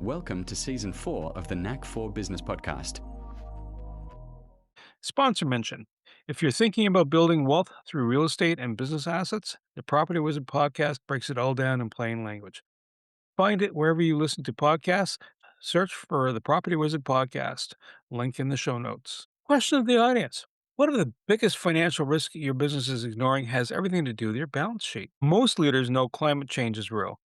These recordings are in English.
Welcome to Season 4 of the Knack for Business podcast. Sponsor mention. If you're thinking about building wealth through real estate and business assets, the Property Wizard podcast breaks it all down in plain language. Find it wherever you listen to podcasts. Search for the Property Wizard podcast. Link in the show notes. Question of the audience. What are the biggest financial risks your business is ignoring has everything to do with your balance sheet? Most leaders know climate change is real.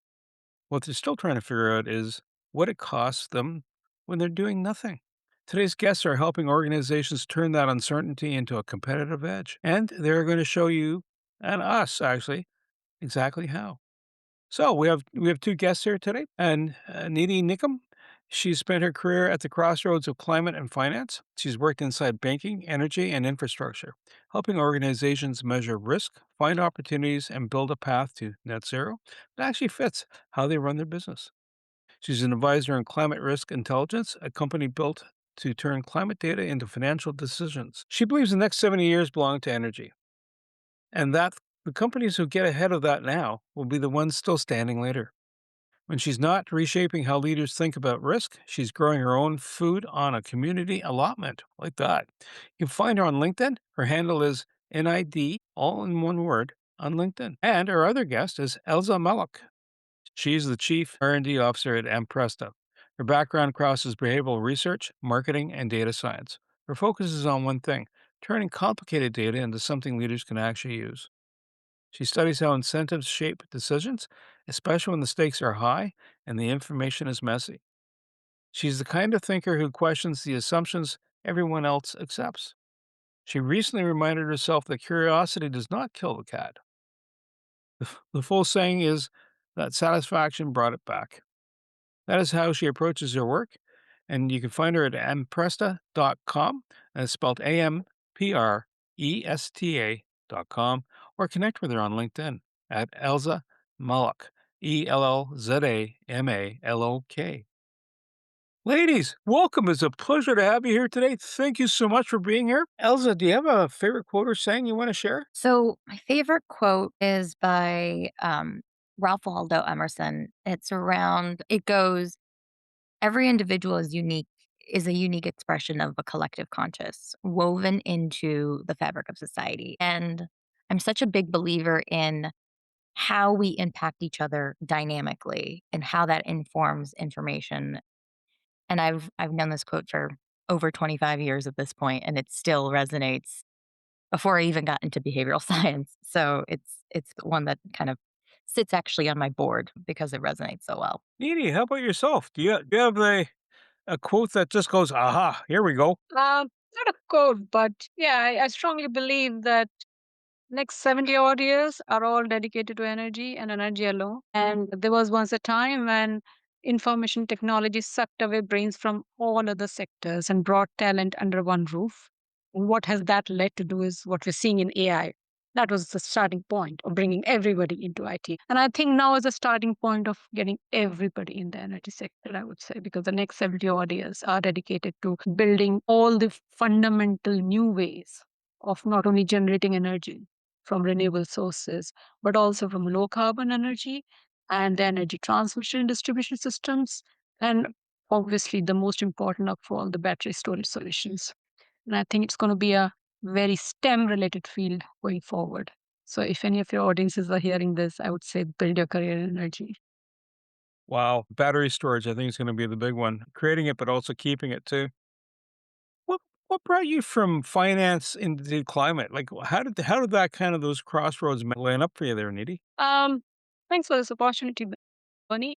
What they're still trying to figure out is what it costs them when they're doing nothing. Today's guests are helping organizations turn that uncertainty into a competitive edge. And they're going to show you, and us actually, exactly how. So we have two guests here today, and Nidhi Nikam. She spent her career at the crossroads of climate and finance. She's worked inside banking, energy, and infrastructure, helping organizations measure risk, find opportunities, and build a path to net zero that actually fits how they run their business. She's an advisor in climate risk intelligence, a company built to turn climate data into financial decisions. She believes the next 70 years belong to energy, and that the companies who get ahead of that now will be the ones still standing later. When she's not reshaping how leaders think about risk, she's growing her own food on a community allotment like that. You can find her on LinkedIn. Her handle is NID, all in one word, on LinkedIn. And our other guest is Ellza Malik. She's the Chief R&D Officer at Ampresta. Her background crosses behavioral research, marketing, and data science. Her focus is on one thing, turning complicated data into something leaders can actually use. She studies how incentives shape decisions, especially when the stakes are high and the information is messy. She's the kind of thinker who questions the assumptions everyone else accepts. She recently reminded herself that curiosity does not kill the cat. The full saying is that satisfaction brought it back. That is how she approaches her work, and you can find her at ampresta.com, and it's spelled AMPRESTA.com, or connect with her on LinkedIn at Ellza Malak, ELLZAMALOK. Ladies, welcome. It's a pleasure to have you here today. Thank you so much for being here. Ellza, do you have a favorite quote or saying you want to share? So my favorite quote is by Ralph Waldo Emerson. It goes, every individual is a unique expression of a collective conscious woven into the fabric of society. And I'm such a big believer in how we impact each other dynamically and how that informs information. And I've known this quote for over 25 years at this point, and it still resonates before I even got into behavioral science. So it's one that kind of sits actually on my board because it resonates so well. Edie, how about yourself? Do you have a quote that just goes, aha, here we go? Not a code, but yeah, I strongly believe that next 70 odd years are all dedicated to energy and energy alone. And there was once a time when information technology sucked away brains from all other sectors and brought talent under one roof. And what has that led to do is what we're seeing in AI. That was the starting point of bringing everybody into IT. And I think now is the starting point of getting everybody in the energy sector, I would say, because the next 70 odd years are dedicated to building all the fundamental new ways of not only generating energy from renewable sources, but also from low carbon energy and the energy transmission and distribution systems. And obviously, the most important of all, the battery storage solutions. And I think it's going to be a very STEM related field going forward. So if any of your audiences are hearing this, I would say build your career in energy. Wow, battery storage, I think is going to be the big one. Creating it, but also keeping it too. What what brought you from finance into climate? Like, how did that kind of those crossroads line up for you there, Nidhi? Um, Thanks for this opportunity, Bernie.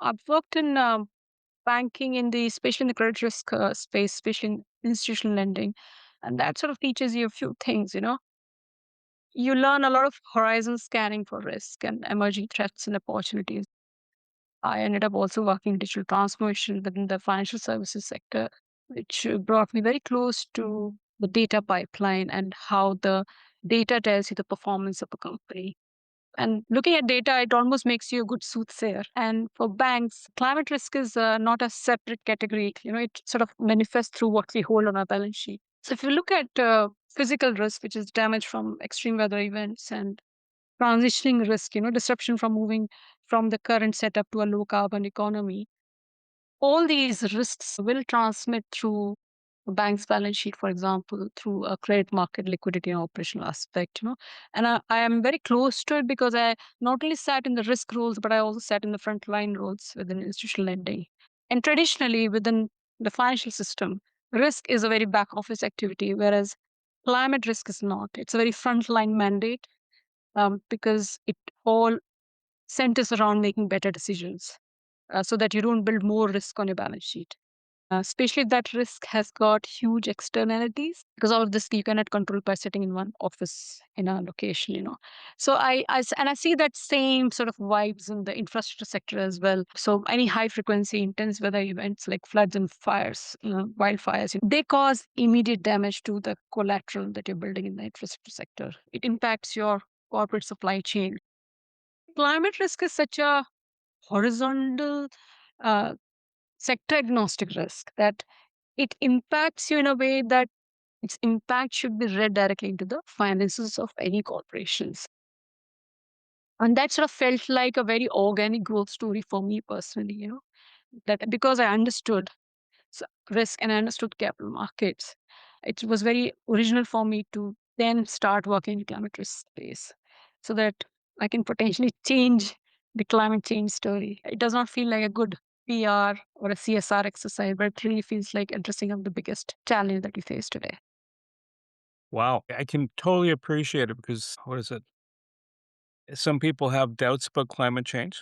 I've worked in banking especially in the credit risk space, especially in institutional lending. And that sort of teaches you a few things, You learn a lot of horizon scanning for risk and emerging threats and opportunities. I ended up also working in digital transformation within the financial services sector, which brought me very close to the data pipeline and how the data tells you the performance of a company. And looking at data, it almost makes you a good soothsayer. And for banks, climate risk is not a separate category. It sort of manifests through what we hold on our balance sheet. So if you look at physical risk, which is damage from extreme weather events, and transitioning risk, disruption from moving from the current setup to a low carbon economy, all these risks will transmit through a bank's balance sheet, for example, through a credit market liquidity and operational aspect. And I am very close to it because I not only sat in the risk roles, but I also sat in the frontline roles within institutional lending. And traditionally, within the financial system, risk is a very back office activity, whereas climate risk is not. It's a very frontline mandate because it all centers around making better decisions so that you don't build more risk on your balance sheet. Especially if that risk has got huge externalities, because all of this you cannot control by sitting in one office in a location. So I see that same sort of vibes in the infrastructure sector as well. So any high frequency intense weather events like floods and fires, wildfires, they cause immediate damage to the collateral that you're building in the infrastructure sector. It impacts your corporate supply chain. Climate risk is such a horizontal uh, sector agnostic risk that it impacts you in a way that its impact should be read directly into the finances of any corporations. And that sort of felt like a very organic growth story for me personally, that because I understood risk and I understood capital markets, it was very original for me to then start working in climate risk space so that I can potentially change the climate change story. It does not feel like a good PR or a CSR exercise, but it really feels like addressing of the biggest challenge that we face today. Wow. I can totally appreciate it because what is it? Some people have doubts about climate change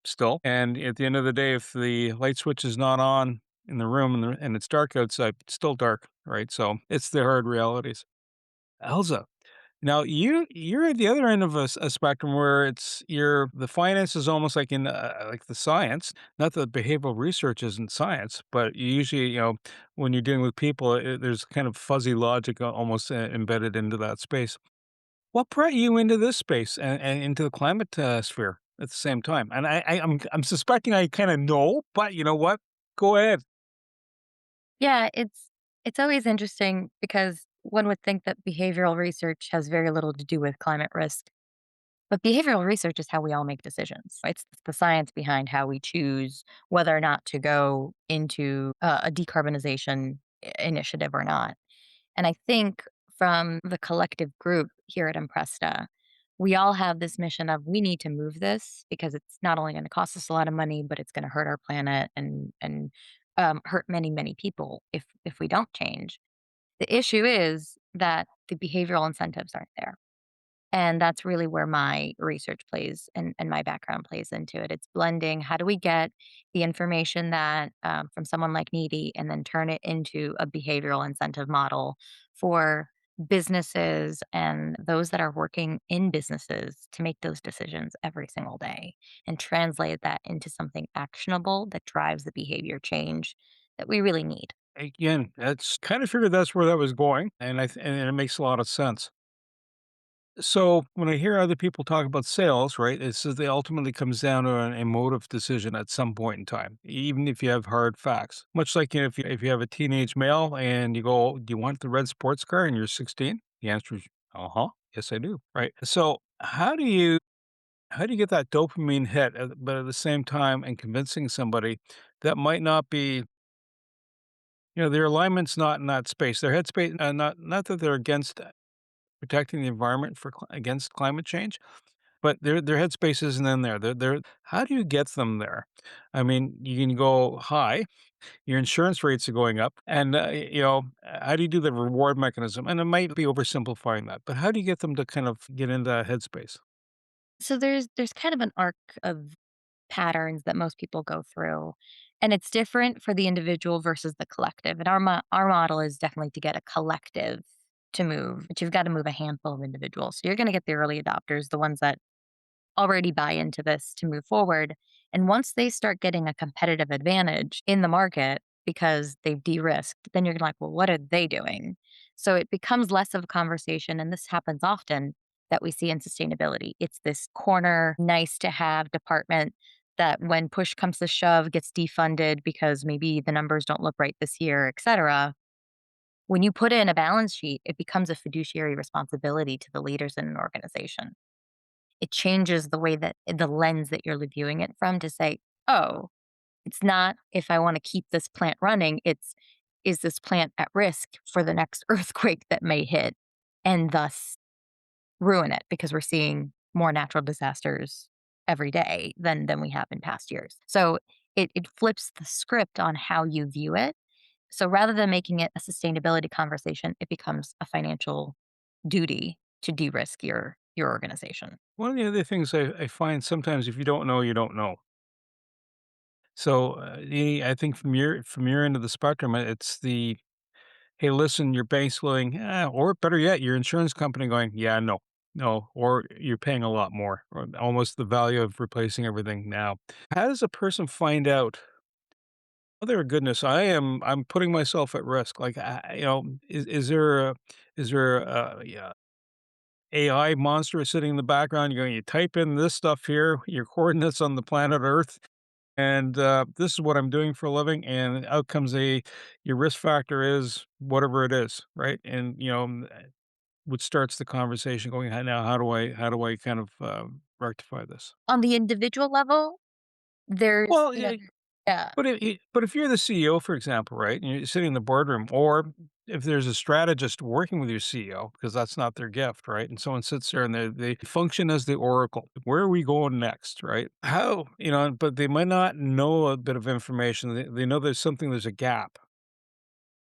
still. And at the end of the day, if the light switch is not on in the room and it's dark outside, it's still dark, right? So it's the hard realities. Elza, now you're at the other end of a spectrum where the finance is almost like in like the science. Not that behavioral research isn't science, but you usually when you're dealing with people, there's kind of fuzzy logic almost embedded into that space. What brought you into this space and into the climate sphere at the same time? And I'm suspecting I kind of know, but you know what? Go ahead. Yeah, it's always interesting because one would think that behavioral research has very little to do with climate risk. But behavioral research is how we all make decisions. It's the science behind how we choose whether or not to go into a decarbonization initiative or not. And I think from the collective group here at Ampresta, we all have this mission of we need to move this because it's not only going to cost us a lot of money, but it's going to hurt our planet and hurt many, many people if we don't change. The issue is that the behavioral incentives aren't there. And that's really where my research plays and my background plays into it. It's blending how do we get the information that from someone like Nidhi and then turn it into a behavioral incentive model for businesses and those that are working in businesses to make those decisions every single day and translate that into something actionable that drives the behavior change that we really need. Again, that's kind of figured that's where that was going, and it makes a lot of sense. So when I hear other people talk about sales, right, it says they ultimately comes down to an emotive decision at some point in time, even if you have hard facts. Much like if you have a teenage male and you go, "Do you want the red sports car?" and you're 16, the answer is, "Uh huh, yes I do." Right. So how do you get that dopamine hit, but at the same time, and convincing somebody that might not be, their alignment's not in that space, their headspace, not that they're against protecting the environment against climate change, but their headspace isn't in there. They're how do you get them there? I mean, you can go high, your insurance rates are going up, and how do you do the reward mechanism? And it might be oversimplifying that, but how do you get them to kind of get into that headspace? So there's kind of an arc of patterns that most people go through. And it's different for the individual versus the collective. And our model is definitely to get a collective to move, but you've got to move a handful of individuals. So you're going to get the early adopters, the ones that already buy into this to move forward. And once they start getting a competitive advantage in the market because they've de risked, then you're like, well, what are they doing? So it becomes less of a conversation. And this happens often that we see in sustainability. It's this corner, nice to have department that when push comes to shove gets defunded because maybe the numbers don't look right this year, et cetera. When you put in a balance sheet, it becomes a fiduciary responsibility to the leaders in an organization. It changes the way that the lens that you're viewing it from to say, "Oh, It's not if I want to keep this plant running, it's is this plant at risk for the next earthquake that may hit and thus ruin it because we're seeing more natural disasters every day than we have in past years. So it flips the script on how you view it. So rather than making it a sustainability conversation, it becomes a financial duty to de-risk your organization. One of the other things I find sometimes if you don't know, you don't know. So I think from your end of the spectrum, it's the hey, listen, your bank's going, or better yet, your insurance company going, yeah, no, no, or you're paying a lot more, or almost the value of replacing everything now. How does a person find out? Other goodness, I'm putting myself at risk. Like, is there a yeah, AI monster sitting in the background? You're going, you type in this stuff here, your coordinates on the planet Earth, and this is what I'm doing for a living, and out comes your risk factor is whatever it is, right? And what starts the conversation going, Now how do I kind of rectify this?" On the individual level, there's, Well, yeah, yeah. but if you're the CEO, for example, right, and you're sitting in the boardroom, or if there's a strategist working with your CEO, because that's not their gift, right? And someone sits there and they function as the oracle. Where are we going next, right? How, but they might not know a bit of information. They know there's a gap.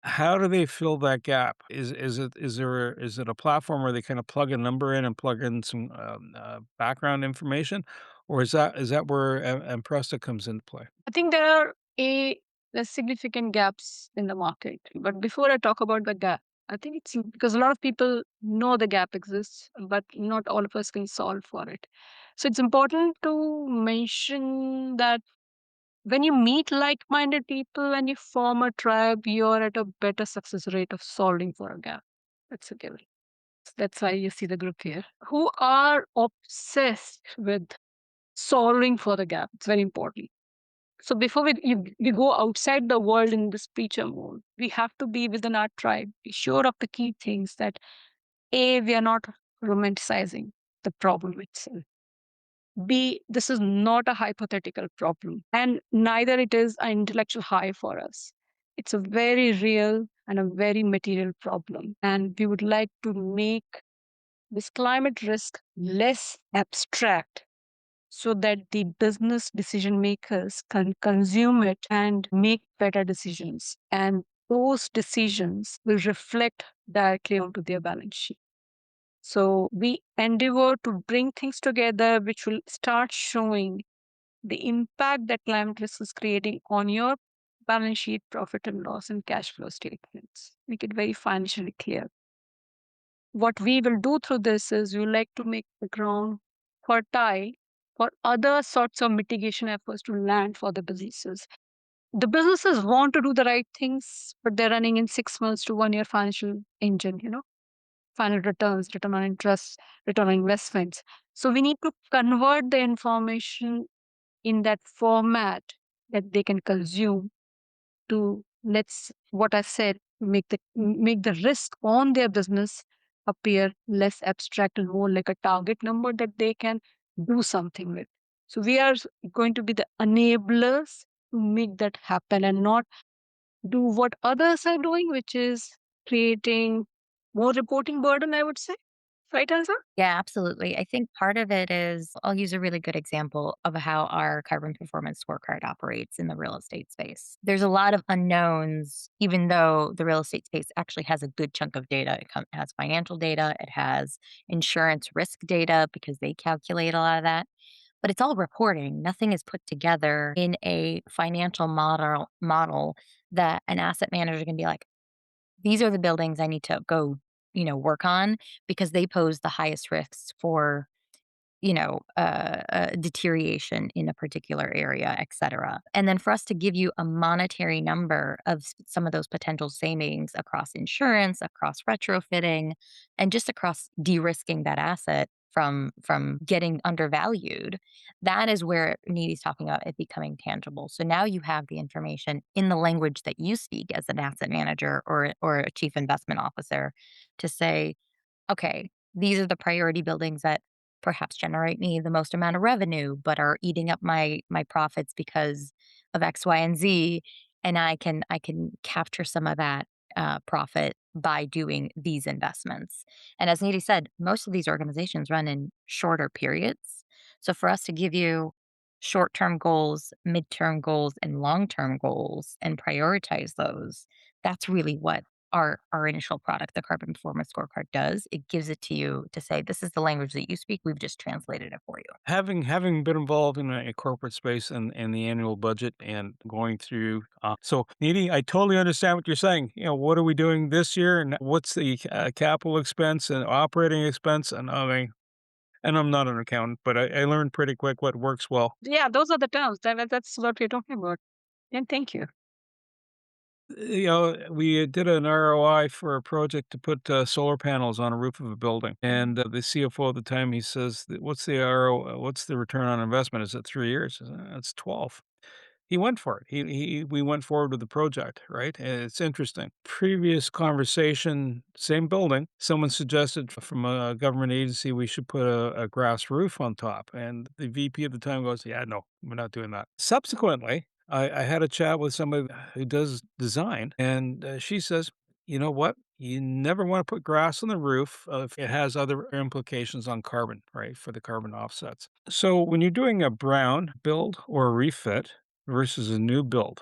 How do they fill that gap? Is it a platform where they kind of plug a number in and plug in some background information, or is that where Ampresta comes into play? I think there's significant gaps in the market. But before I talk about the gap, I think it's because a lot of people know the gap exists, but not all of us can solve for it. So it's important to mention that when you meet like-minded people and you form a tribe, you're at a better success rate of solving for a gap. That's a given. That's why you see the group here who are obsessed with solving for the gap. It's very important. So before we go outside the world in this preacher mode, we have to be within our tribe, be sure of the key things that A, we are not romanticizing the problem itself. B, this is not a hypothetical problem, and neither it is an intellectual high for us. It's a very real and a very material problem. And we would like to make this climate risk less abstract so that the business decision makers can consume it and make better decisions. And those decisions will reflect directly onto their balance sheet. So we endeavor to bring things together which will start showing the impact that climate risk is creating on your balance sheet, profit and loss, and cash flow statements. Make it very financially clear. What we will do through this is we like to make the ground fertile for other sorts of mitigation efforts to land for the businesses. The businesses want to do the right things, but they're running in 6 months to 1 year financial engine, final returns, return on interest, return on investments. So we need to convert the information in that format that they can consume to let's what I said, make the risk on their business appear less abstract and more like a target number that they can do something with. So we are going to be the enablers to make that happen and not do what others are doing, which is creating more reporting burden, I would say. Right, Elsa? Yeah, absolutely. I think part of it is I'll use a really good example of how our carbon performance scorecard operates in the real estate space. There's a lot of unknowns, even though the real estate space actually has a good chunk of data. It has financial data, it has insurance risk data because they calculate a lot of that. But it's all reporting. Nothing is put together in a financial model that an asset manager can be like, these are the buildings I need to go, work on because they pose the highest risks for, deterioration in a particular area, et cetera. And then for us to give you a monetary number of some of those potential savings across insurance, across retrofitting, and just across de-risking that asset from getting undervalued, that is where Needy's talking about it becoming tangible. So now you have the information in the language that you speak as an asset manager or a chief investment officer to say, okay, these are the priority buildings that perhaps generate me the most amount of revenue, but are eating up my profits because of X, Y, and Z, and I can capture some of that profit by doing these investments. And as Nidhi said, most of these organizations run in shorter periods. So for us to give you short-term goals, midterm goals, and long-term goals and prioritize those, that's really what our initial product, the Carbon Performance Scorecard, does. It gives it to you to say, this is the language that you speak. We've just translated it for you. Having been involved in a corporate space and the annual budget and going through, so Needy, I totally understand what you're saying. What are we doing this year, and what's the capital expense and operating expense? And and I'm not an accountant, but I learned pretty quick what works well. Yeah, those are the terms. That's what we're talking about. And thank you. We did an ROI for a project to put solar panels on a roof of a building, and the CFO at the time, he says, "What's the what's the return on investment? Is it 3 years?" I said, "It's 12." He went for it. We went forward with the project, right? And it's interesting. Previous conversation, same building. Someone suggested from a government agency we should put a grass roof on top, and the VP at the time goes, "Yeah, no, we're not doing that." Subsequently, I had a chat with somebody who does design, and she says, "You know what? You never want to put grass on the roof if it has other implications on carbon, right? For the carbon offsets." So when you're doing a brown build or a refit versus a new build,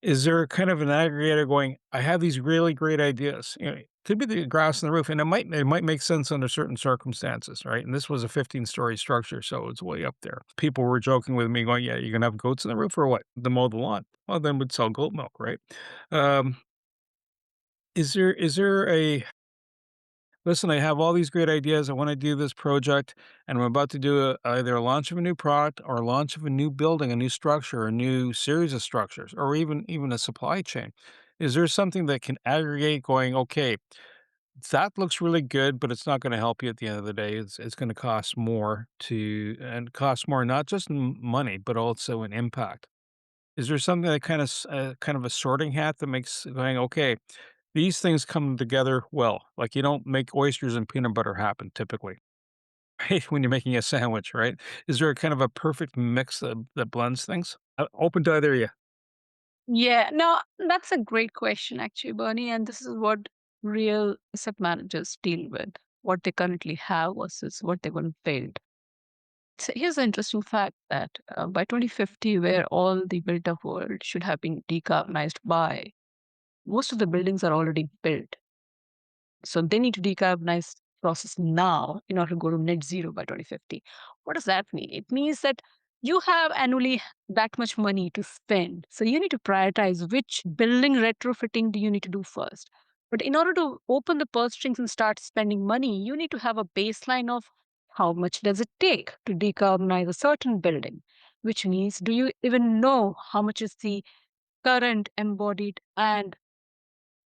is there kind of an aggregator going, I have these really great ideas? It could be the grass on the roof, and it might make sense under certain circumstances, right? And this was a 15-story structure, so it's way up there. People were joking with me, going, "Yeah, you're gonna have goats on the roof or what? To mow the lawn?" Well, then we'd sell goat milk, right? Um, is there a listen, I have all these great ideas. I want to do this project, and I'm about to do either a launch of a new product or a launch of a new building, a new structure, a new series of structures, or even a supply chain. Is there something that can aggregate going, okay, that looks really good, but it's not going to help you at the end of the day. It's going to cost more and cost more, not just in money, but also in impact. Is there something that kind of a sorting hat that makes going, okay, these things come together well. Like, you don't make oysters and peanut butter happen typically, right? When you're making a sandwich, right? Is there a kind of a perfect mix that blends things? Open to either of you. Yeah, no, that's a great question, actually, Bernie. And this is what real asset managers deal with, what they currently have versus what they're going to build. So here's an interesting fact that by 2050, where all the built up world should have been decarbonized by, most of the buildings are already built. So they need to decarbonize process now in order to go to net zero by 2050. What does that mean? It means that you have annually that much money to spend. So you need to prioritize which building retrofitting do you need to do first. But in order to open the purse strings and start spending money, you need to have a baseline of how much does it take to decarbonize a certain building, which means do you even know how much is the current embodied and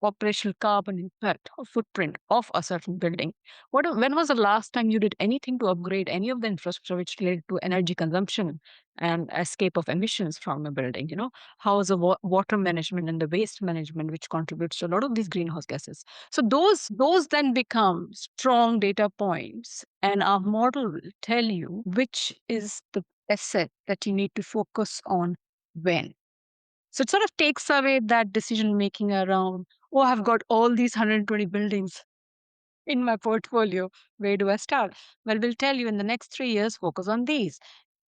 operational carbon impact or footprint of a certain building. When was the last time you did anything to upgrade any of the infrastructure which related to energy consumption and escape of emissions from a building? How is the water management and the waste management, which contributes to a lot of these greenhouse gases? So those then become strong data points, and our model will tell you which is the asset that you need to focus on when. So it sort of takes away that decision making around, oh, I've got all these 120 buildings in my portfolio. Where do I start? Well, we'll tell you in the next 3 years, focus on these.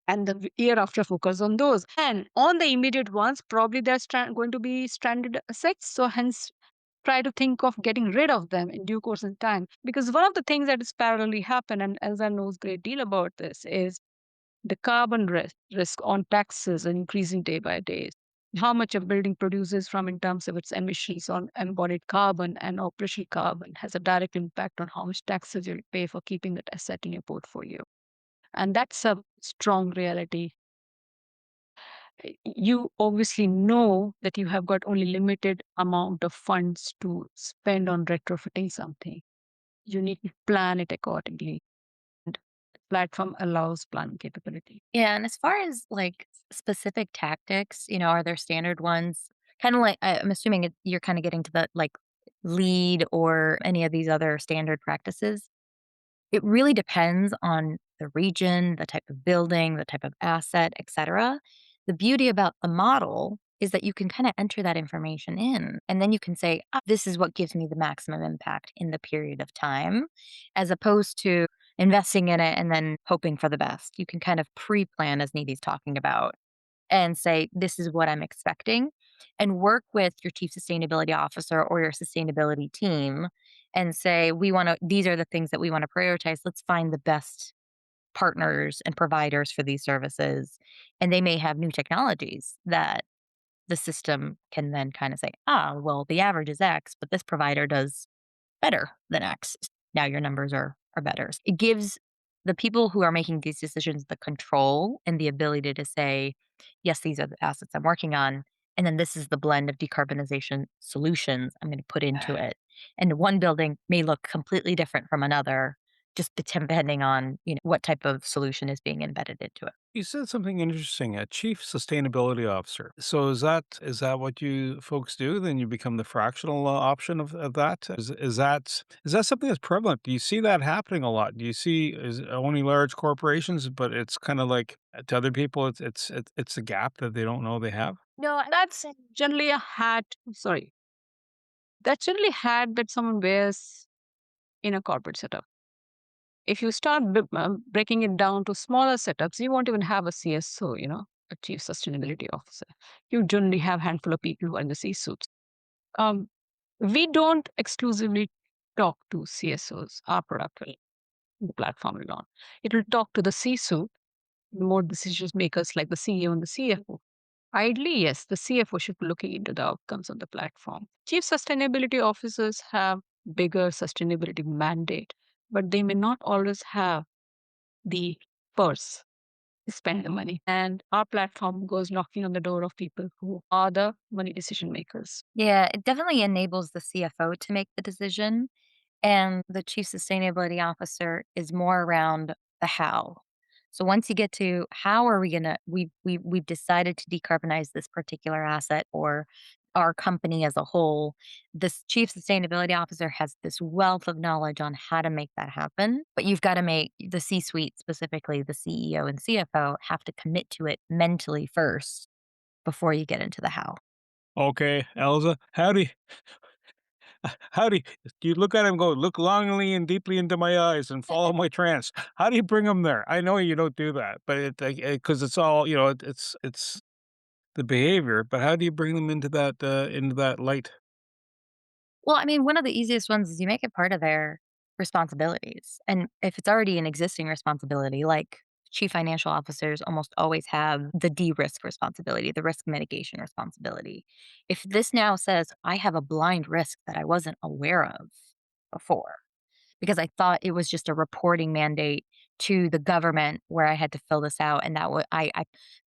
And the year after, focus on those. And on the immediate ones, probably they're going to be stranded assets. So hence, try to think of getting rid of them in due course in time. Because one of the things that is parallelly happen, and Elza knows a great deal about this, is the carbon risk on taxes increasing day by day. How much a building produces from in terms of its emissions on embodied carbon and operational carbon has a direct impact on how much taxes you'll pay for keeping that asset in your portfolio. And that's a strong reality. You obviously know that you have got only limited amount of funds to spend on retrofitting something. You need to plan it accordingly. And the platform allows planning capability. Yeah, and as far as like specific tactics, are there standard ones? Kind of like I'm assuming you're kind of getting to the like lead or any of these other standard practices. It really depends on the region, the type of building, the type of asset, etc. The beauty about the model is that you can kind of enter that information in and then you can say, "Ah, this is what gives me the maximum impact in the period of time," as opposed to investing in it and then hoping for the best. You can kind of pre plan, as Nidhi's talking about, and say, this is what I'm expecting, and work with your chief sustainability officer or your sustainability team and say, these are the things that we want to prioritize. Let's find the best partners and providers for these services. And they may have new technologies that the system can then kind of say, well, the average is X, but this provider does better than X. Now your numbers are better. It gives the people who are making these decisions the control and the ability to say, yes, these are the assets I'm working on. And then this is the blend of decarbonization solutions I'm going to put into it. And one building may look completely different from another, just depending on what type of solution is being embedded into it. You said something interesting, a chief sustainability officer. So is that what you folks do? Then you become the fractional option of that. Is that something that's prevalent? Do you see that happening a lot? Do you see is it only large corporations, but it's kind of like to other people, it's a gap that they don't know they have. No, that's generally a hat. Sorry, that's generally a hat that someone wears in a corporate setup. If you start breaking it down to smaller setups, you won't even have a CSO, a chief sustainability officer. You generally have a handful of people who are in the C-suits. Um, we don't exclusively talk to CSOs. Our product will, the platform will not. It will talk to the C-suite, the more decision makers like the CEO and the CFO. Ideally, yes, the CFO should be looking into the outcomes on the platform. Chief sustainability officers have bigger sustainability mandate, but they may not always have the purse to spend the money. And our platform goes knocking on the door of people who are the money decision makers. Yeah, it definitely enables the CFO to make the decision. And the chief sustainability officer is more around the how. So once you get to how are we gonna we've decided to decarbonize this particular asset or our company as a whole, this chief sustainability officer has this wealth of knowledge on how to make that happen. But you've got to make the C-suite, specifically the CEO and CFO, have to commit to it mentally first before you get into the how. Okay, Elza, howdy. Do you look at him and go, look longingly and deeply into my eyes and follow my trance? How do you bring him there? I know you don't do that, but because it's all it's the behavior. But how do you bring them into that light? Well, I mean, one of the easiest ones is you make it part of their responsibilities. And if it's already an existing responsibility, like chief financial officers almost always have the risk responsibility, the risk mitigation responsibility. If this now says, I have a blind risk that I wasn't aware of before, because I thought it was just a reporting mandate to the government where I had to fill this out, and that was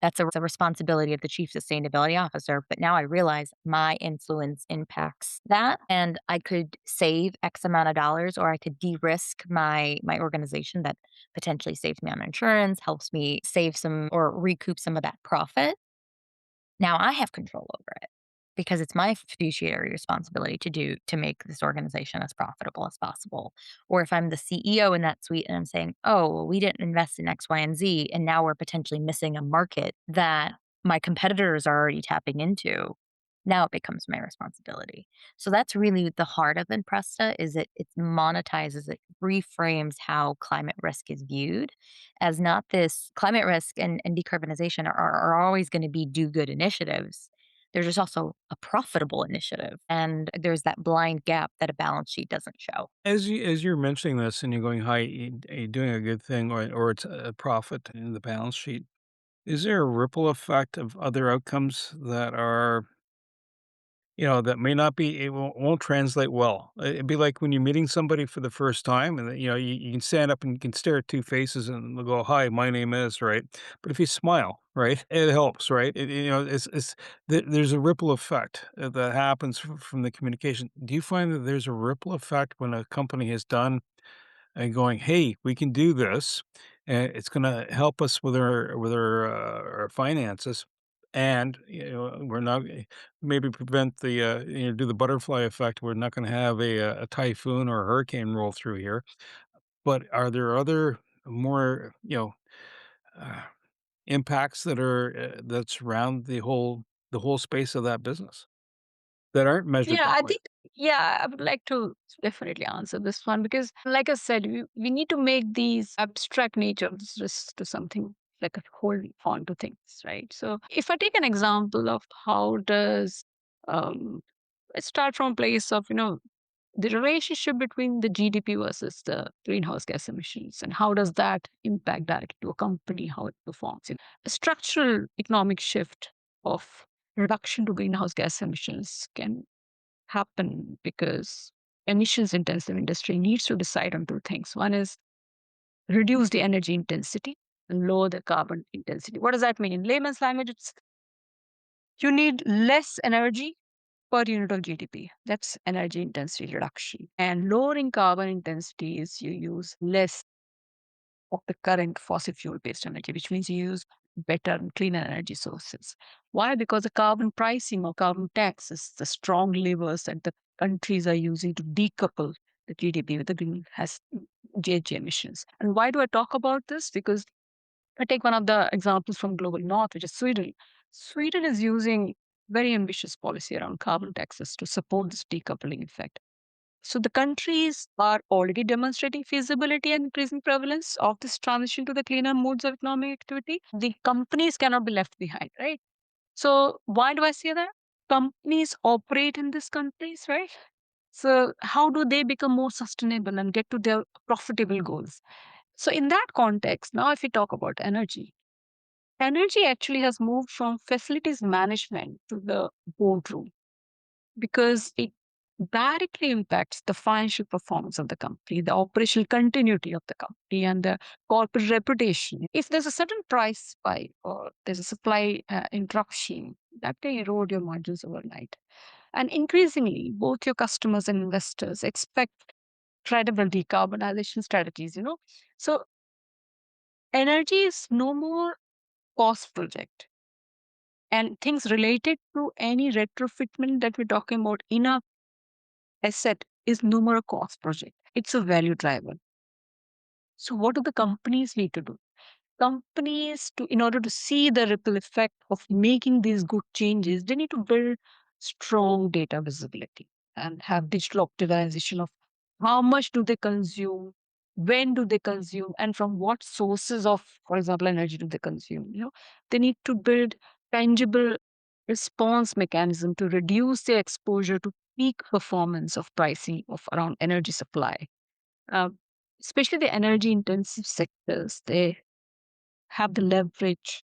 that's a responsibility of the chief sustainability officer. But now I realize my influence impacts that, and I could save X amount of dollars, or I could de-risk my organization that potentially saves me on insurance, helps me save some or recoup some of that profit. Now I have control over it because it's my fiduciary responsibility to make this organization as profitable as possible. Or if I'm the CEO in that suite and I'm saying, "Oh, well, we didn't invest in X, Y, and Z, and now we're potentially missing a market that my competitors are already tapping into." Now it becomes my responsibility. So that's really the heart of Impresta is it monetizes, it reframes how climate risk is viewed as not this climate risk and decarbonization are always going to be do good initiatives. There's just also a profitable initiative. And there's that blind gap that a balance sheet doesn't show. As you're mentioning this and you're going, "Hi, you doing a good thing," or it's a profit in the balance sheet. Is there a ripple effect of other outcomes that are that may not be it won't translate well. It'd be like when you're meeting somebody for the first time and, you can stand up and you can stare at 2 faces and they'll go, "Hi, my name is," right? But if you smile, right, it helps, right? There's a ripple effect, that happens from the communication. Do you find that there's a ripple effect when a company has done and going, "Hey, we can do this, and it's gonna help us with our finances, and, we're not maybe prevent the, do the butterfly effect. We're not gonna have a typhoon or a hurricane roll through here." But are there other more, uh impacts that surround the whole space of that business that aren't measured Yeah, that I way? think, yeah, I would like to definitely answer this one because, like I said, we need to make these abstract nature of this risk to something like a hold on to things, right? So, if I take an example of how does, um, let's start from a place of, the relationship between the GDP versus the greenhouse gas emissions, and how does that impact directly to a company, how it performs. A structural economic shift of reduction to greenhouse gas emissions can happen because emissions intensive industry needs to decide on two things. One is reduce the energy intensity and lower the carbon intensity. What does that mean? In layman's language, it's you need less energy per unit of GDP. That's energy intensity reduction. And lowering carbon intensity is you use less of the current fossil fuel based energy, which means you use better and cleaner energy sources. Why? Because the carbon pricing or carbon tax is the strong levers that the countries are using to decouple the GDP with the greenhouse GHG emissions. And why do I talk about this? Because I take one of the examples from global north, which is Sweden. Sweden is using very ambitious policy around carbon taxes to support this decoupling effect. So the countries are already demonstrating feasibility and increasing prevalence of this transition to the cleaner modes of economic activity. The companies cannot be left behind, right? So why do I say that? Companies operate in these countries, right? So how do they become more sustainable and get to their profitable goals? So in that context, now if we talk about energy, energy actually has moved from facilities management to the boardroom because it directly impacts the financial performance of the company, the operational continuity of the company, and the corporate reputation. If there's a certain price spike or there's a supply interruption, that can erode your margins overnight. And increasingly, both your customers and investors expect credible decarbonization strategies. So energy is no more cost project. And things related to any retrofitment that we're talking about in a asset is no more a cost project. It's a value driver. So what do the companies need to do? Companies to in order to see the ripple effect of making these good changes, they need to build strong data visibility and have digital optimization of how much do they consume, when do they consume, and from what sources of, for example, energy do they consume. They need to build tangible response mechanism to reduce their exposure to peak performance of pricing of around energy supply. uh, Especially the energy intensive sectors, they have the leverage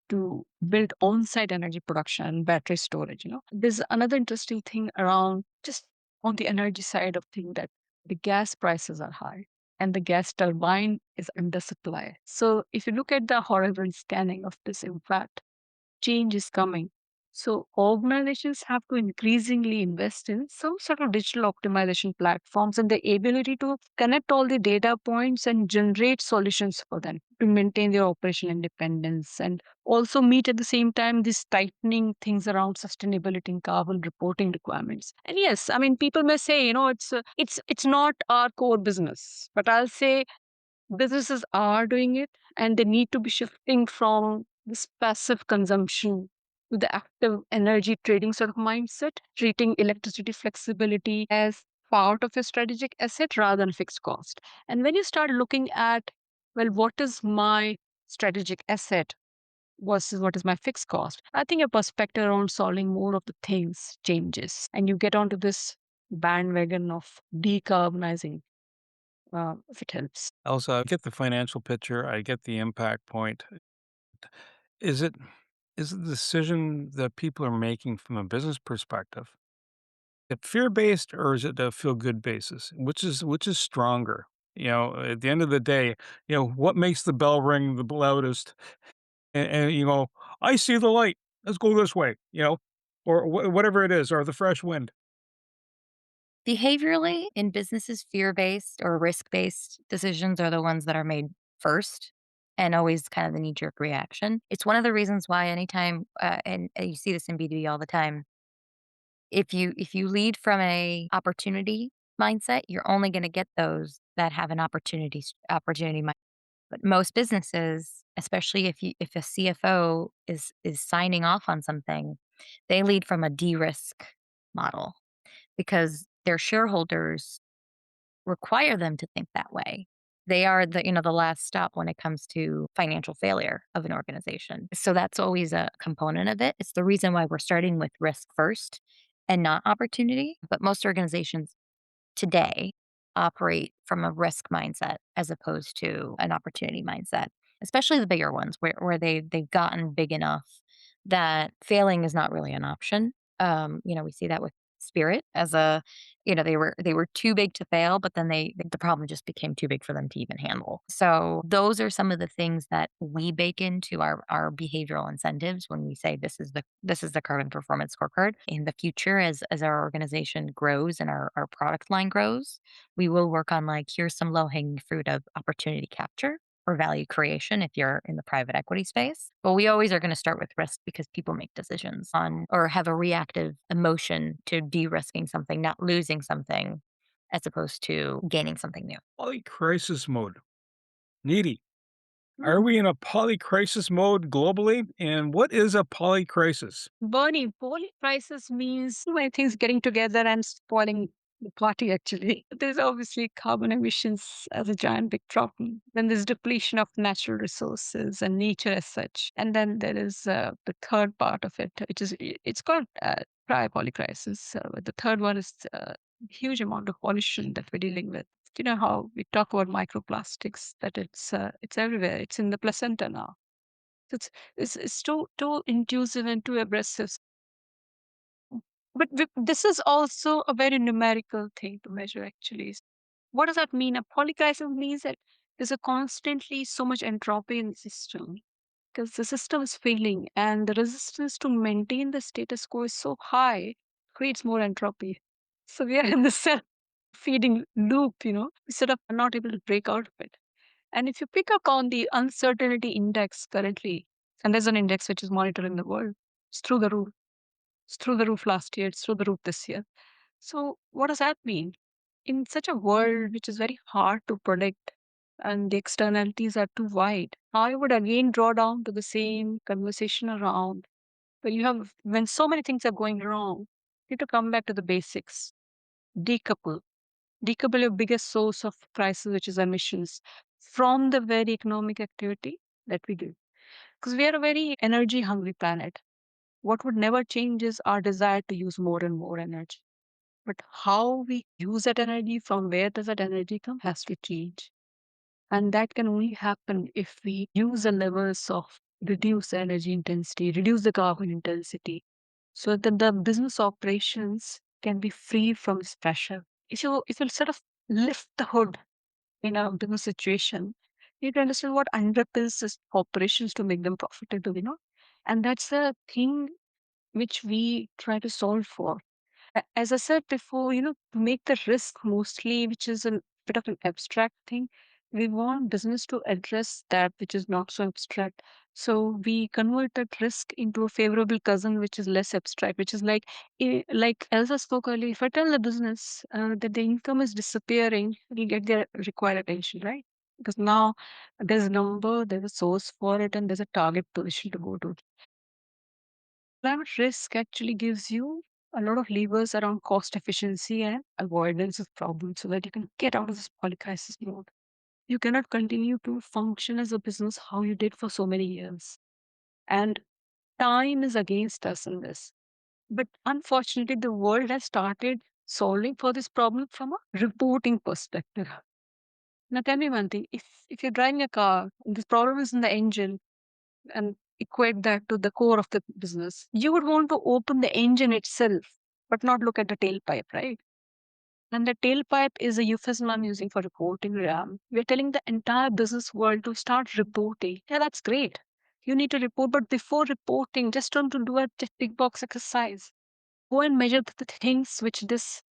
to build on-site energy production and battery storage. There's another interesting thing around just on the energy side of thing, that the gas prices are high and the gas turbine is under supply. So if you look at the horizontal scanning of this impact, change is coming. So organizations have to increasingly invest in some sort of digital optimization platforms and the ability to connect all the data points and generate solutions for them to maintain their operational independence and also meet at the same time these tightening things around sustainability and carbon reporting requirements. And yes, I mean people may say, it's not our core business, but I'll say businesses are doing it and they need to be shifting from this passive consumption to the active energy trading sort of mindset, treating electricity flexibility as part of a strategic asset rather than fixed cost. And when you start looking at, well, what is my strategic asset versus what is my fixed cost, I think your perspective around solving more of the things changes and you get onto this bandwagon of decarbonizing, if it helps. Also, I get the financial picture, I get the impact point. Is it is the decision that people are making from a business perspective, it fear-based or is it a feel-good basis? Which is stronger? At the end of the day, what makes the bell ring the loudest? And I see the light. Let's go this way. Or whatever it is, or the fresh wind. Behaviorally, in businesses, fear based or risk based decisions are the ones that are made first and always kind of the knee jerk reaction. It's one of the reasons why anytime, and you see this in B2B all the time, if you lead from a opportunity mindset, you're only going to get those that have an opportunity mindset. But most businesses, especially if a CFO is signing off on something, they lead from a de-risk model because their shareholders require them to think that way. They are the last stop when it comes to financial failure of an organization. So that's always a component of it. It's the reason why we're starting with risk first and not opportunity. But most organizations today operate from a risk mindset as opposed to an opportunity mindset, especially the bigger ones where they've gotten big enough that failing is not really an option. We see that with Spirit as they were too big to fail, but then the problem just became too big for them to even handle. So those are some of the things that we bake into our behavioral incentives when we say this is the carbon performance scorecard. In the future, as our organization grows and our product line grows, we will work on like here's some low hanging fruit of opportunity capture or value creation if you're in the private equity space. But we always are going to start with risk because people make decisions on or have a reactive emotion to de-risking something, not losing something, as opposed to gaining something new. Poly-crisis mode. Nidhi, are Hmm. we in a poly-crisis mode globally? And what is a poly-crisis? Bernie, poly crisis means so many things getting together and spoiling the party, actually. There's obviously carbon emissions as a giant big problem. Then there's depletion of natural resources and nature as such. And then there is the third part of it, which is it's called polycrisis. The third one is huge amount of pollution that we're dealing with. You know how we talk about microplastics, that it's everywhere. It's in the placenta now. So it's too intrusive and too abrasive. But this is also a very numerical thing to measure, actually. What does that mean? A polycrisis means that there's a constantly so much entropy in the system because the system is failing and the resistance to maintain the status quo is so high, creates more entropy. So we are in the self feeding loop, instead of not able to break out of it. And if you pick up on the uncertainty index currently, and there's an index which is monitored in the world, it's through the roof. It's through the roof last year, it's through the roof this year. So, what does that mean? In such a world which is very hard to predict and the externalities are too wide, I would again draw down to the same conversation around when so many things are going wrong, you need to come back to the basics, decouple. Decouple your biggest source of crisis, which is emissions, from the very economic activity that we do. Because we are a very energy hungry planet. What would never change is our desire to use more and more energy. But how we use that energy, from where does that energy come, has to change. And that can only happen if we use the levels of reduce the energy intensity, reduce the carbon intensity, so that the business operations can be free from this pressure. If you sort of lift the hood in a business situation, you need to understand what underpins this operations to make them profitable. And that's the thing which we try to solve for. As I said before, to make the risk mostly, which is a bit of an abstract thing, we want business to address that which is not so abstract. So we convert that risk into a favorable cousin, which is less abstract, which is like Elsa spoke earlier. If I tell the business that the income is disappearing, it'll get their required attention, right? Because now there's a number, there's a source for it, and there's a target position to go to. Climate risk actually gives you a lot of levers around cost efficiency and avoidance of problems so that you can get out of this polycrisis mode. You cannot continue to function as a business how you did for so many years. And time is against us in this. But unfortunately, the world has started solving for this problem from a reporting perspective. Now, tell me one thing, if you're driving a car and this problem is in the engine, and equate that to the core of the business, you would want to open the engine itself, but not look at the tailpipe, right? And the tailpipe is a euphemism I'm using for reporting. We're telling the entire business world to start reporting. Yeah, that's great. You need to report, but before reporting, just don't to do a tick box exercise. Go and measure the things which this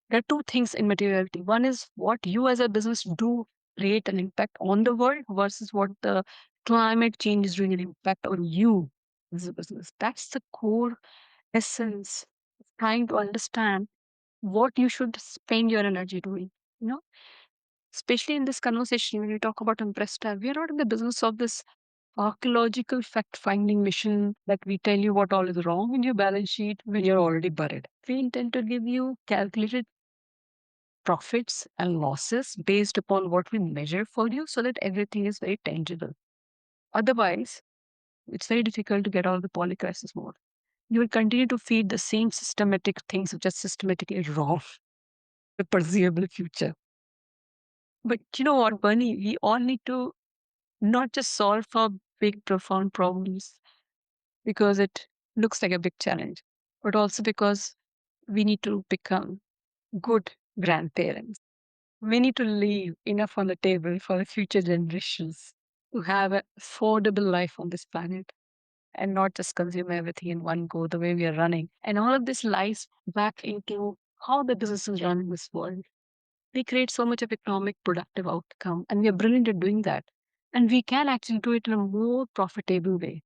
there are two things in materiality. One is what you as a business do create an impact on the world versus what the climate change is doing an impact on you as a business. That's the core essence of trying to understand what you should spend your energy doing. You know, especially in this conversation when we talk about Ampresta, we are not in the business of this archaeological fact finding mission that we tell you what all is wrong in your balance sheet when you're already buried. We intend to give you calculated profits and losses based upon what we measure for you so that everything is very tangible. Otherwise, it's very difficult to get out of the polycrisis mode. You will continue to feed the same systematic things which are systematically wrong, the perceivable future. But you know what, Bernie? We all need to not just solve for big, profound problems because it looks like a big challenge, but also because we need to become good grandparents. We need to leave enough on the table for the future generations to have an affordable life on this planet and not just consume everything in one go the way we are running. And all of this lies back into how the business is run in this world. We create so much of economic productive outcome, and we are brilliant at doing that. And we can actually do it in a more profitable way,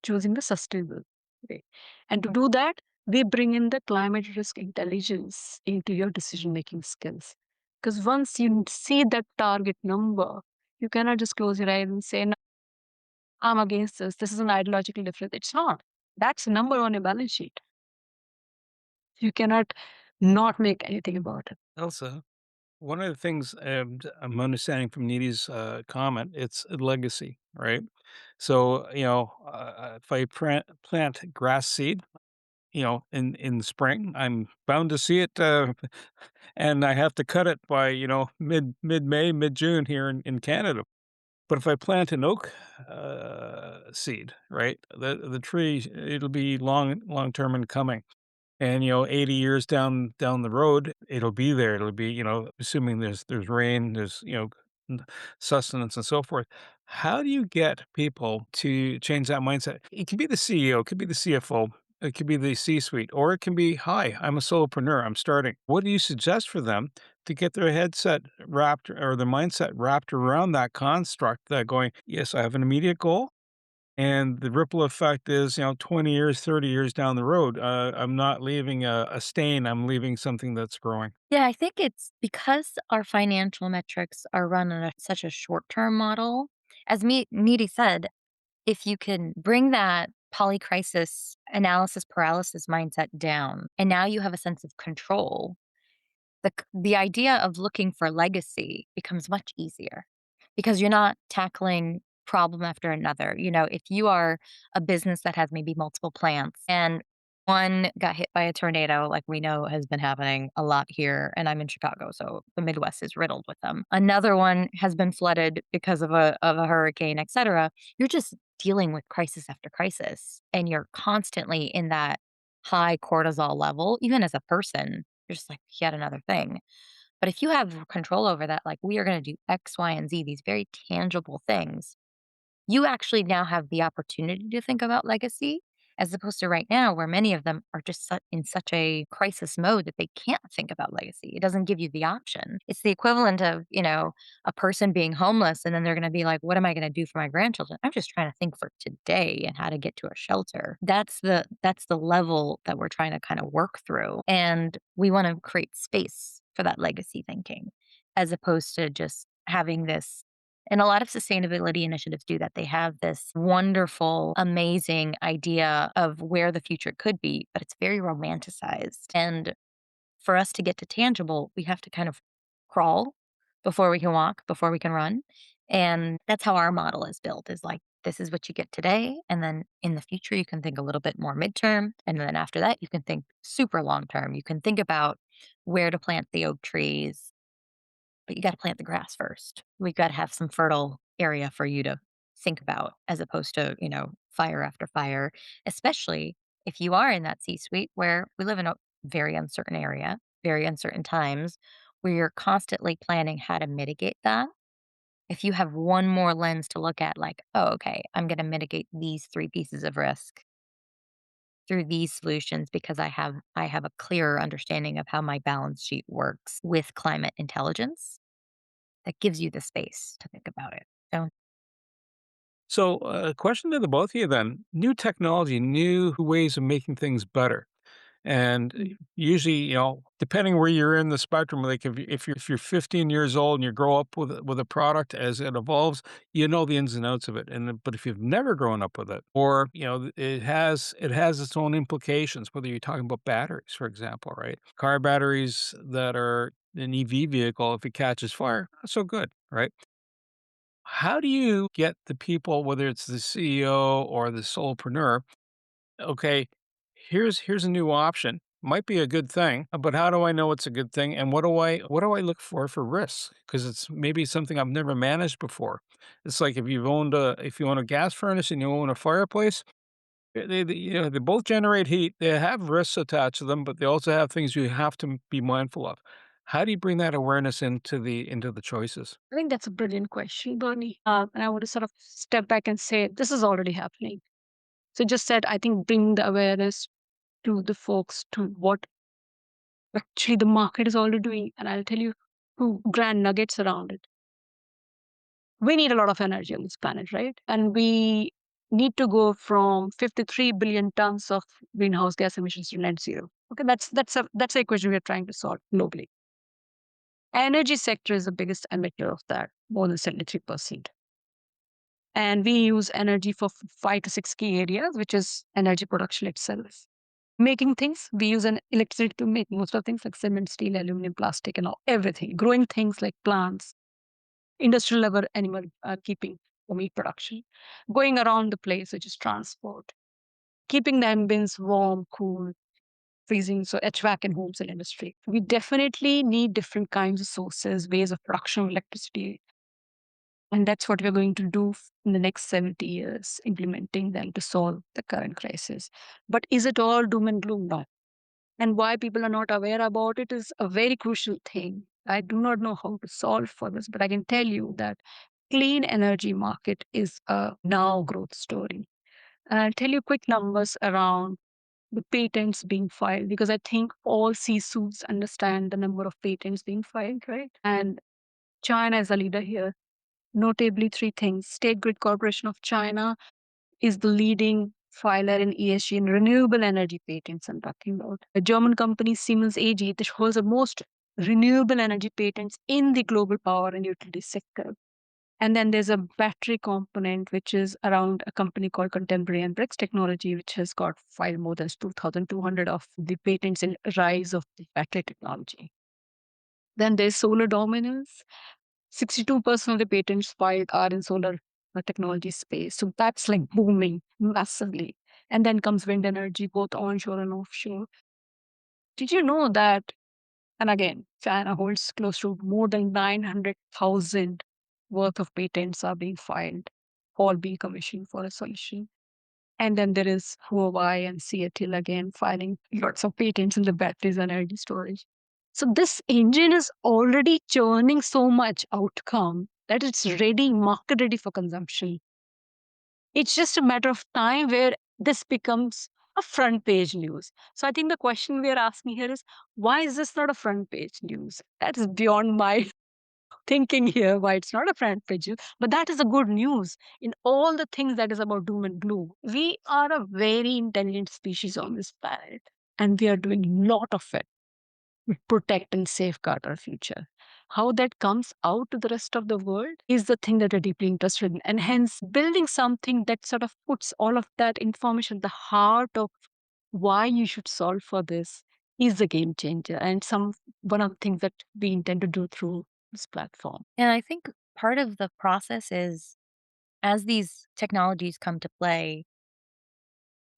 choosing the sustainable way. And to do that, we bring in the climate risk intelligence into your decision making skills. Because once you see that target number, you cannot just close your eyes and say, no, I'm against this. This is an ideological difference. It's not. That's a number on your balance sheet. You cannot not make anything about it. Elsa, one of the things I'm understanding from Nidhi's comment, it's a legacy, right? So, if I plant grass seed, in the spring, I'm bound to see it, and I have to cut it by, mid May, mid June here in Canada. But if I plant an oak seed, right, the tree, it'll be long term in coming. And, 80 years down the road, it'll be there. It'll be, assuming there's rain, there's, sustenance and so forth. How do you get people to change that mindset? It could be the CEO, it could be the CFO, it could be the C-suite, or it can be, "Hi, I'm a solopreneur, I'm starting." What do you suggest for them to get their headset wrapped or their mindset wrapped around that construct, that going, "Yes, I have an immediate goal. And the ripple effect is, 20 years, 30 years down the road, I'm not leaving a stain, I'm leaving something that's growing." Yeah, I think it's because our financial metrics are run on such a short term model. As Needy said, if you can bring that polycrisis analysis paralysis mindset down, and now you have a sense of control, the idea of looking for legacy becomes much easier because you're not tackling problem after another. If you are a business that has maybe multiple plants and one got hit by a tornado, like we know has been happening a lot here, and I'm in Chicago, so the Midwest is riddled with them. Another one has been flooded because of a hurricane, etc. You're just dealing with crisis after crisis, and you're constantly in that high cortisol level, even as a person. You're just like, yet another thing. But if you have control over that, like we are going to do X, Y, and Z, these very tangible things, you actually now have the opportunity to think about legacy as opposed to right now where many of them are just in such a crisis mode that they can't think about legacy. It doesn't give you the option. It's the equivalent of, a person being homeless and then they're going to be like, what am I going to do for my grandchildren? I'm just trying to think for today and how to get to a shelter. That's the level that we're trying to kind of work through. And we want to create space for that legacy thinking as opposed to just having this, and a lot of sustainability initiatives do that. They have this wonderful, amazing idea of where the future could be, but it's very romanticized. And for us to get to tangible, we have to kind of crawl before we can walk, before we can run. And that's how our model is built, is like, this is what you get today. And then in the future, you can think a little bit more midterm. And then after that, you can think super long term. You can think about where to plant the oak trees, but you got to plant the grass first. We've got to have some fertile area for you to think about as opposed to, fire after fire, especially if you are in that C suite where we live in a very uncertain area, very uncertain times, where you're constantly planning how to mitigate that. If you have one more lens to look at, like, oh, okay, I'm going to mitigate these three pieces of risk through these solutions because I have a clearer understanding of how my balance sheet works with climate intelligence that gives you the space to think about it. So, So, question to the both of you then. New technology, new ways of making things better. And usually, depending where you're in the spectrum, like if you're 15 years old and you grow up with a product as it evolves, you know the ins and outs of it. But if you've never grown up with it, or it has its own implications. Whether you're talking about batteries, for example, right? Car batteries that are an EV vehicle, if it catches fire, not so good, right? How do you get the people, whether it's the CEO or the solopreneur, okay, here's a new option. Might be a good thing, but how do I know it's a good thing? And what do I look for risks? Because it's maybe something I've never managed before. It's like if you own a gas furnace and you own a fireplace, they both generate heat. They have risks attached to them, but they also have things you have to be mindful of. How do you bring that awareness into the choices? I think that's a brilliant question, Bernie. And I want to sort of step back and say this is already happening. So just said, I think bring the awareness to the folks to what actually the market is already doing. And I'll tell you two grand nuggets around it. We need a lot of energy on this planet, right? And we need to go from 53 billion tons of greenhouse gas emissions to net zero. Okay, that's the equation we're trying to solve globally. Energy sector is the biggest emitter of that, more than 73%. And we use energy for 5 to 6 key areas, which is energy production itself. Making things, we use an electricity to make most of things like cement, steel, aluminum, plastic, and all, everything. Growing things like plants, industrial level animal keeping for meat production. Going around the place, which is transport. Keeping the ambience warm, cool, freezing, so HVAC in homes and industry. We definitely need different kinds of sources, ways of production of electricity. And that's what we're going to do in the next 70 years, implementing them to solve the current crisis. But is it all doom and gloom? No. And why people are not aware about it is a very crucial thing. I do not know how to solve for this, but I can tell you that clean energy market is a now growth story. And I'll tell you quick numbers around the patents being filed, because I think all C-suits understand the number of patents being filed, right? And China is a leader here. Notably, three things. State Grid Corporation of China is the leading filer in ESG and renewable energy patents I'm talking about. A German company, Siemens AG, that holds the most renewable energy patents in the global power and utility sector. And then there's a battery component, which is around a company called Contemporary and Bricks Technology, which has got filed more than 2,200 of the patents in rise of the battery technology. Then there's solar dominance. 62% of the patents filed are in solar technology space. So that's like booming massively. And then comes wind energy, both onshore and offshore. Did you know that? And again, China holds close to more than 900,000 worth of patents are being filed, all being commissioned for a solution. And then there is Huawei and Seattle again filing lots of patents in the batteries and energy storage. So this engine is already churning so much outcome that it's ready, market ready for consumption. It's just a matter of time where this becomes a front page news. So I think the question we are asking here is, why is this not a front page news? That is beyond my thinking here, why it's not a front page news. But that is a good news in all the things that is about doom and gloom. We are a very intelligent species on this planet, and we are doing a lot of it protect and safeguard our future. How that comes out to the rest of the world is the thing that we're deeply interested in. And hence, building something that sort of puts all of that information at the heart of why you should solve for this is a game changer. And one of the things that we intend to do through this platform. And I think part of the process is as these technologies come to play,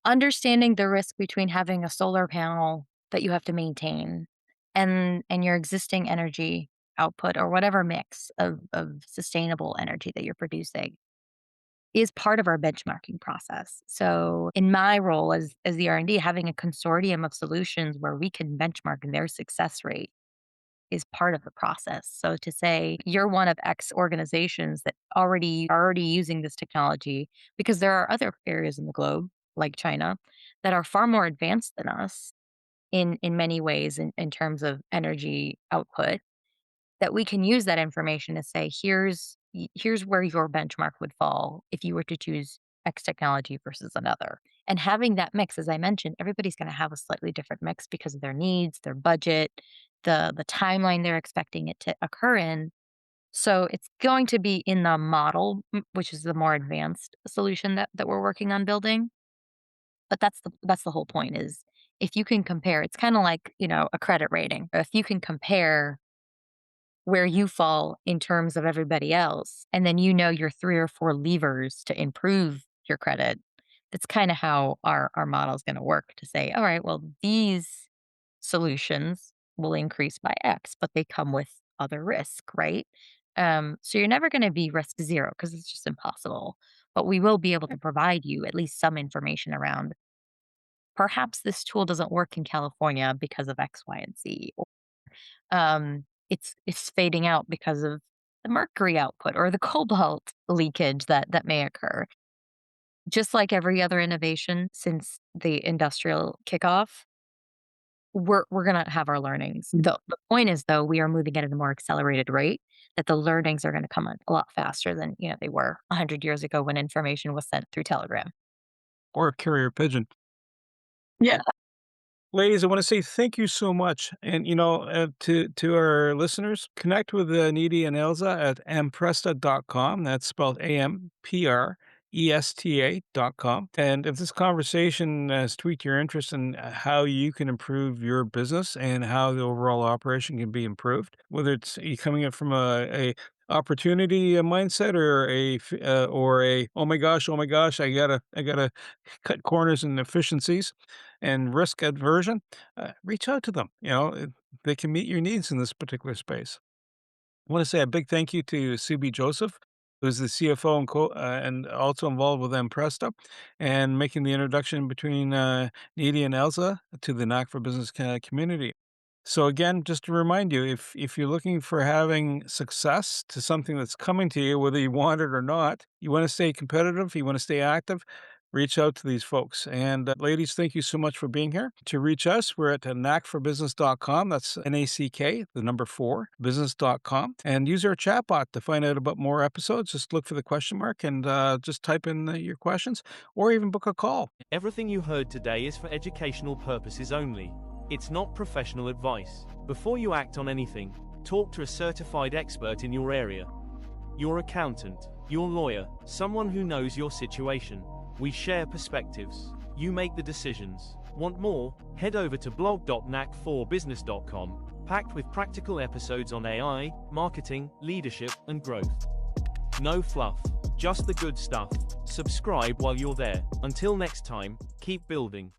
understanding the risk between having a solar panel that you have to maintain and your existing energy output or whatever mix of sustainable energy that you're producing is part of our benchmarking process. So in my role as the R&D, having a consortium of solutions where we can benchmark their success rate is part of the process. So to say you're one of X organizations that already using this technology, because there are other areas in the globe, like China, that are far more advanced than us in many ways in terms of energy output, that we can use that information to say, here's where your benchmark would fall if you were to choose X technology versus another. And having that mix, as I mentioned, everybody's going to have a slightly different mix because of their needs, their budget, the timeline they're expecting it to occur in. So it's going to be in the model, which is the more advanced solution that we're working on building. But that's the whole point is if you can compare, it's kind of like, a credit rating. If you can compare where you fall in terms of everybody else, and then your 3 or 4 levers to improve your credit, that's kinda how our model is gonna work to say, "All right, well, these solutions will increase by X, but they come with other risk," right? So you're never gonna be risk 0 because it's just impossible, but we will be able to provide you at least some information around, perhaps this tool doesn't work in California because of X, Y, and Z, it's fading out because of the mercury output or the cobalt leakage that may occur. Just like every other innovation since the industrial kickoff, we're gonna have our learnings. The point is, though, we are moving at a more accelerated rate, that the learnings are gonna come a lot faster than, they were 100 years ago when information was sent through telegram. Or a carrier pigeon. Yeah. Ladies, I want to say thank you so much. And, to our listeners, connect with Nidhi and Ellza at ampresta.com. That's spelled AMPRESTA.com. And if this conversation has tweaked your interest in how you can improve your business and how the overall operation can be improved, whether it's you coming in from a opportunity mindset or a oh my gosh, I gotta cut corners and efficiencies and risk aversion, reach out to them. They can meet your needs in this particular space. I want to say a big thank you to Subi Joseph, who's the CFO and also involved with Ampresta, and making the introduction between Nidhi and Ellza to the Knack for Business community. So again, just to remind you, if you're looking for having success to something that's coming to you, whether you want it or not, you want to stay competitive, you want to stay active, reach out to these folks. And ladies, thank you so much for being here. To reach us, we're at knackforbusiness.com. That's NACK, the number 4, business.com. And use our chatbot to find out about more episodes. Just look for the question mark and just type in your questions or even book a call. Everything you heard today is for educational purposes only. It's not professional advice. Before you act on anything, talk to a certified expert in your area. Your accountant, your lawyer, someone who knows your situation. We share perspectives. You make the decisions. Want more? Head over to blog.knack4business.com, packed with practical episodes on AI, marketing, leadership, and growth. No fluff, just the good stuff. Subscribe while you're there. Until next time, keep building.